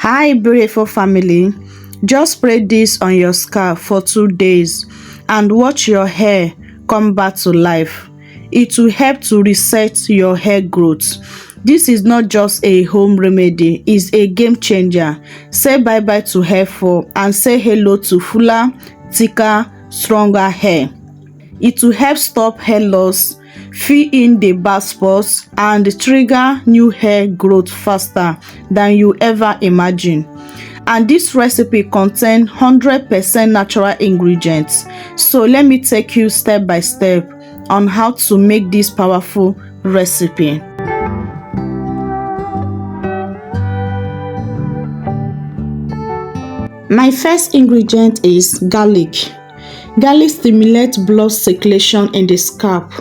Hi beautiful family, just spray this on your scalp for 2 days and watch your hair come back to life. It will help to reset your hair growth. This is not just a home remedy, it's a game changer. Say bye bye to hair fall and say hello to fuller, thicker, stronger hair. It will help stop hair loss, fill in the bald spots and trigger new hair growth faster than you ever imagine. And this recipe contains 100% natural ingredients. So let me take you step by step on how to make this powerful recipe. My first ingredient is garlic. Garlic stimulates blood circulation in the scalp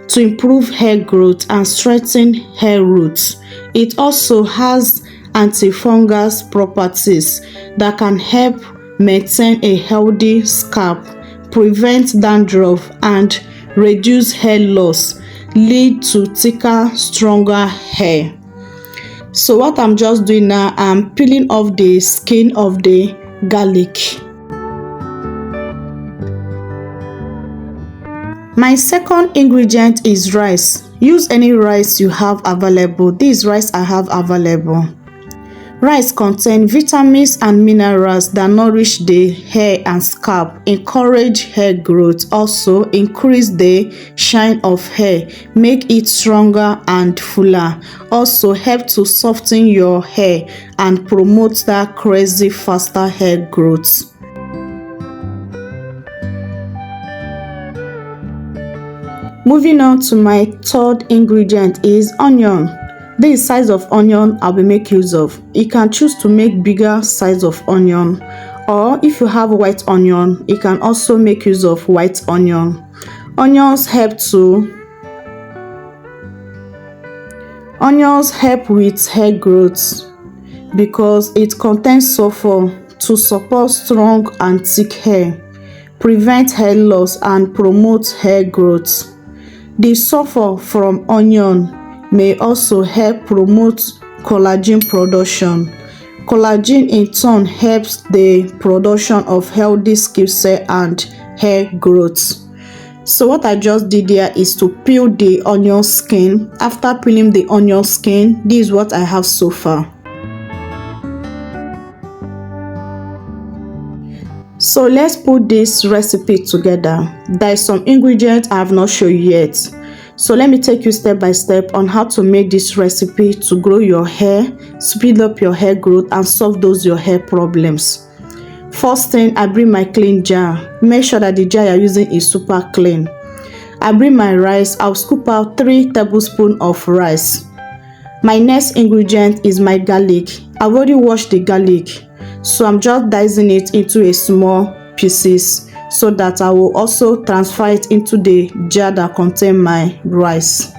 to improve hair growth and strengthen hair roots. It also has antifungal properties that can help maintain a healthy scalp, prevent dandruff, and reduce hair loss, lead to thicker, stronger hair. So what I'm just doing now, I'm peeling off the skin of the garlic. My second ingredient is rice. Use any rice you have available. This rice I have available. Rice contains vitamins and minerals that nourish the hair and scalp, encourage hair growth, also increase the shine of hair, make it stronger and fuller, also help to soften your hair and promote that crazy faster hair growth. Moving on to my third ingredient is onion. This size of onion I'll be make use of. You can choose to make bigger size of onion, or if you have white onion, you can also make use of white onion. Onions help with hair growth because it contains sulfur to support strong and thick hair, prevent hair loss and promote hair growth. The sulfur from onion may also help promote collagen production. Collagen in turn helps the production of healthy skin cells and hair growth. So what I just did here is to peel the onion skin. After peeling the onion skin, this is what I have so far. So let's put this recipe together. There is some ingredients I have not shown you yet. So let me take you step by step on how to make this recipe to grow your hair, speed up your hair growth and solve those your hair problems. First thing, I bring my clean jar. Make sure that the jar you're using is super clean. I bring my rice. I'll scoop out 3 tablespoons of rice. My next ingredient is my garlic. I've already washed the garlic, so I'm just dicing it into a small pieces so that I will also transfer it into the jar that contains my rice.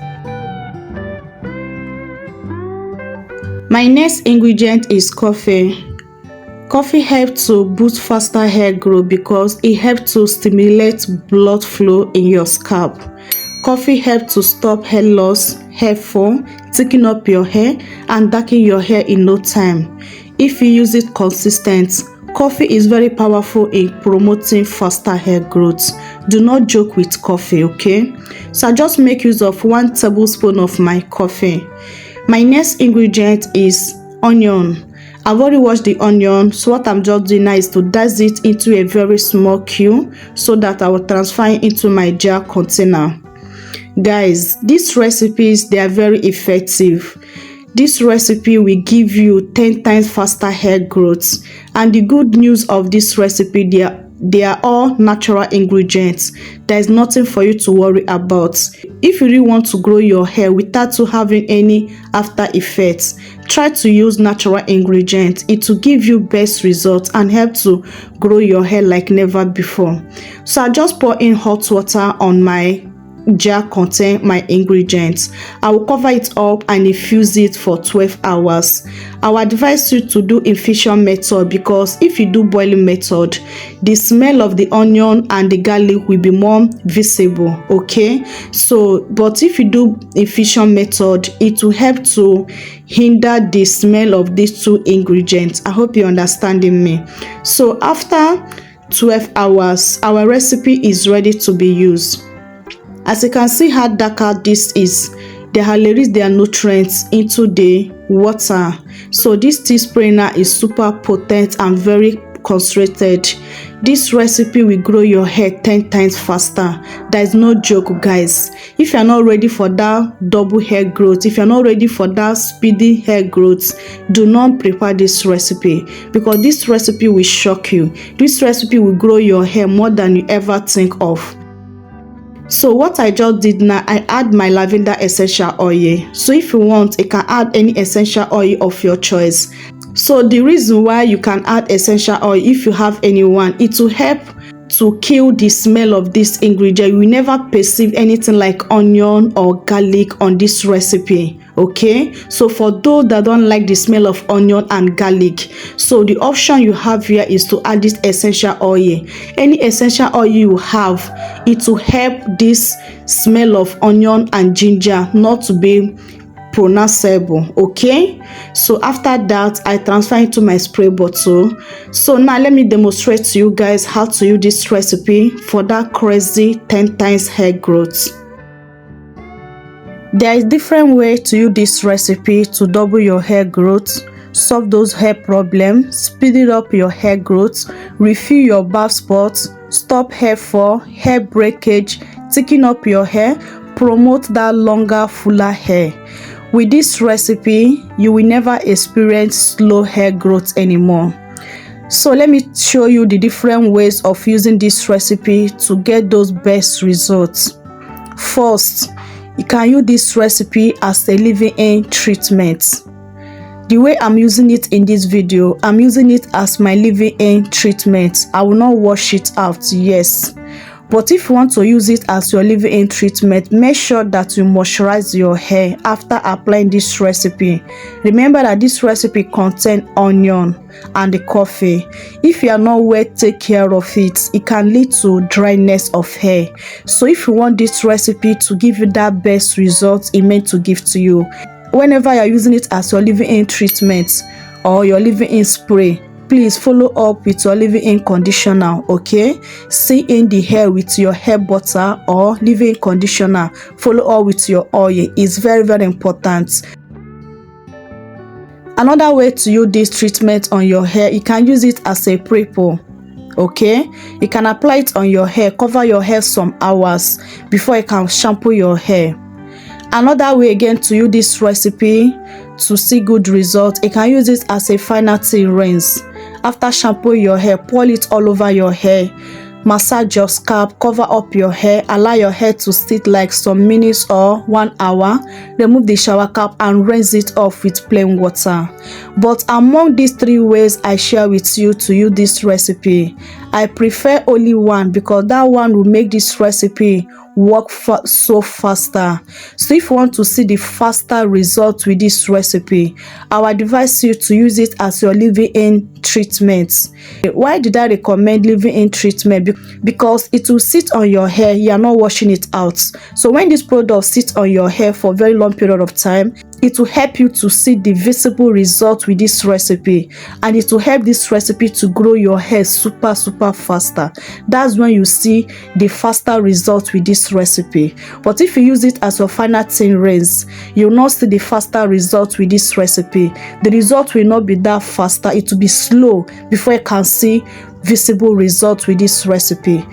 My next ingredient is coffee. Coffee helps to boost faster hair growth because it helps to stimulate blood flow in your scalp. Coffee helps to stop hair loss, hair fall, thicken up your hair and darken your hair in no time. If you use it consistent, coffee is very powerful in promoting faster hair growth. Do not joke with coffee, okay? So I just make use of 1 tablespoon of my coffee. My next ingredient is onion. I've already washed the onion, so what I'm just doing now is to dice it into a very small cube so that I will transfer it into my jar container. Guys, these recipes, they are very effective. This recipe will give you 10 times faster hair growth. And the good news of this recipe, they are all natural ingredients. There is nothing for you to worry about. If you really want to grow your hair without having any after effects, try to use natural ingredients. It will give you best results and help to grow your hair like never before. So I just pour in hot water on my jar contain my ingredients. I will cover it up and infuse it for 12 hours. I will advise you to do infusion method, because if you do boiling method, the smell of the onion and the garlic will be more visible. Okay, so but if you do infusion method, it will help to hinder the smell of these two ingredients. I hope you're understanding me. So after 12 hours, our recipe is ready to be used. As you can see how darker this is, they have released their nutrients into the water. So this tea sprainer is super potent and very concentrated. This recipe will grow your hair 10 times faster. That is no joke, guys. If you're not ready for that double hair growth, if you're not ready for that speedy hair growth, do not prepare this recipe, because this recipe will shock you. This recipe will grow your hair more than you ever think of. So what I just did now, I add my lavender essential oil. So if you want, you can add any essential oil of your choice. So the reason why you can add essential oil, if you have anyone, it will help to kill the smell of this ingredient. You will never perceive anything like onion or garlic on this recipe. Okay, so for those that don't like the smell of onion and garlic, so the option you have here is to add this essential oil. Any essential oil you have, it will help this smell of onion and ginger not to be pronounceable. Okay, so after that, I transfer it to my spray bottle. So now let me demonstrate to you guys how to use this recipe for that crazy 10 times hair growth. There is different way to use this recipe to double your hair growth, solve those hair problems, speed it up your hair growth, refill your bald spots, stop hair fall, hair breakage, thicken up your hair, promote that longer, fuller hair. With this recipe, you will never experience slow hair growth anymore. So let me show you the different ways of using this recipe to get those best results. First, you can use this recipe as a leave-in treatment. The way I'm using it in this video, I'm using it as my leave-in treatment. I will not wash it out, yes. But if you want to use it as your leave-in treatment, make sure that you moisturize your hair after applying this recipe. Remember that this recipe contains onion and the coffee. If you are not well take care of it, it can lead to dryness of hair. So if you want this recipe to give you that best result it meant to give to you, whenever you are using it as your leave-in treatment or your leave-in spray, please follow up with your leave-in conditioner. Okay, see in the hair with your hair butter or leave-in conditioner. Follow up with your oil. It's very, very important. Another way to use this treatment on your hair, you can use it as a pre-poo. Okay, you can apply it on your hair, cover your hair some hours before you can shampoo your hair. Another way again to use this recipe to see good results, you can use it as a final tea rinse. After shampooing your hair, pour it all over your hair, massage your scalp, cover up your hair, allow your hair to sit like some minutes or 1 hour, remove the shower cap and rinse it off with plain water. But among these 3 ways I share with you to use this recipe, I prefer only one, because that one will make this recipe work so faster. So if you want to see the faster result with this recipe, I would advise you to use it as your leave-in treatment. Why did I recommend leave-in treatment? Because it will sit on your hair, you are not washing it out. So when this product sits on your hair for a very long period of time, it will help you to see the visible result with this recipe, and it will help this recipe to grow your hair super faster. That's when you see the faster result with this recipe. But if you use it as your final thin rinse, you will not see the faster result with this recipe. The result will not be that faster. It will be slow before you can see visible result with this recipe.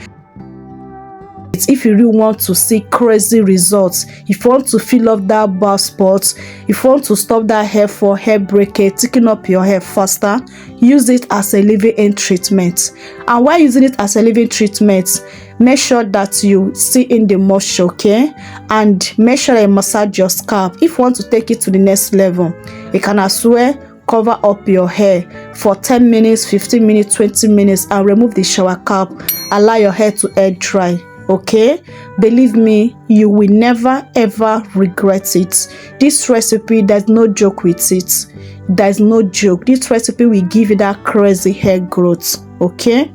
If you really want to see crazy results, if you want to fill up that bald spot, if you want to stop that hair fall, hair breakage, thicken up your hair faster, use it as a leave-in treatment. And while using it as a leave-in treatment, make sure that you see in the moisture, okay? And make sure you massage your scalp. If you want to take it to the next level, you can as well cover up your hair for 10 minutes, 15 minutes, 20 minutes and remove the shower cap. Allow your hair to air dry. Okay, believe me, you will never ever regret it. This recipe, there's no joke with it. There's no joke. This recipe will give you that crazy hair growth. Okay,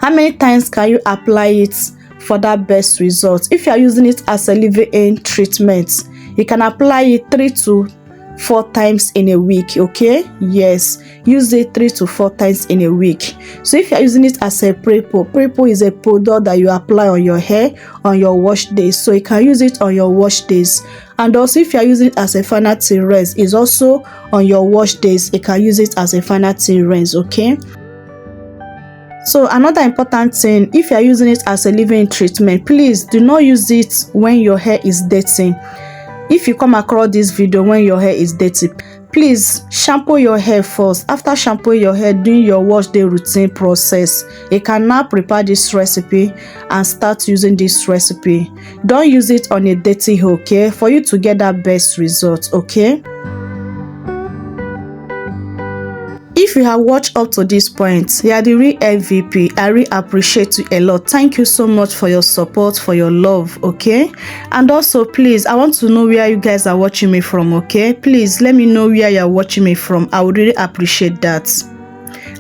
how many times can you apply it for that best result? If you are using it as a leave-in treatment, you can apply it 3 to 4 times in a week. Okay, yes, use it 3 to 4 times in a week. So if you are using it as a prepo is a product that you apply on your hair on your wash days, so you can use it on your wash days. And also if you are using it as a final tea rinse, is also on your wash days, you can use it as a final tea rinse. Okay, so another important thing, if you are using it as a leave-in treatment, please do not use it when your hair is dirty. If you come across this video when your hair is dirty, please shampoo your hair first. After shampooing your hair, doing your wash day routine process, you can now prepare this recipe and start using this recipe. Don't use it on a dirty hair, okay, for you to get that best result. Okay, if you have watched up to this point, you are the real MVP. I really appreciate you a lot. Thank you so much for your support, for your love. Okay, and also please, I want to know where you guys are watching me from. Okay, please let me know where you are watching me from. I would really appreciate that.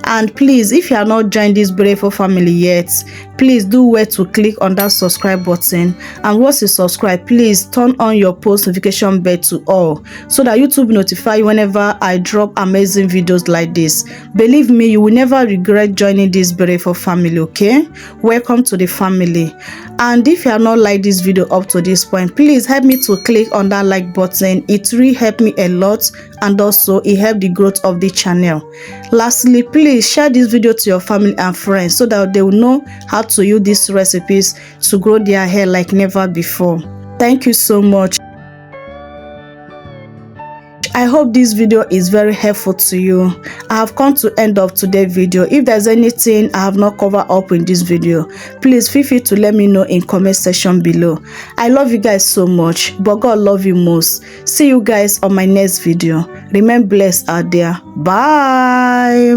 And please, if you are not joined this beautiful family yet, please do well to click on that subscribe button, and once you subscribe, please turn on your post notification bell to all, so that YouTube will notify you whenever I drop amazing videos like this. Believe me, you will never regret joining this beautiful family. Okay, welcome to the family. And if you have not liked this video up to this point, please help me to click on that like button. It really helped me a lot, and also it helped the growth of the channel. Lastly, please share this video to your family and friends, so that they will know how to use these recipes to grow their hair like never before. Thank you so much. I hope this video is very helpful to you. I have come to end of today's video. If there's anything I have not covered up in this video, please feel free to let me know in comment section below. I love you guys so much, but God love you most. See you guys on my next video. Remain blessed out there. Bye.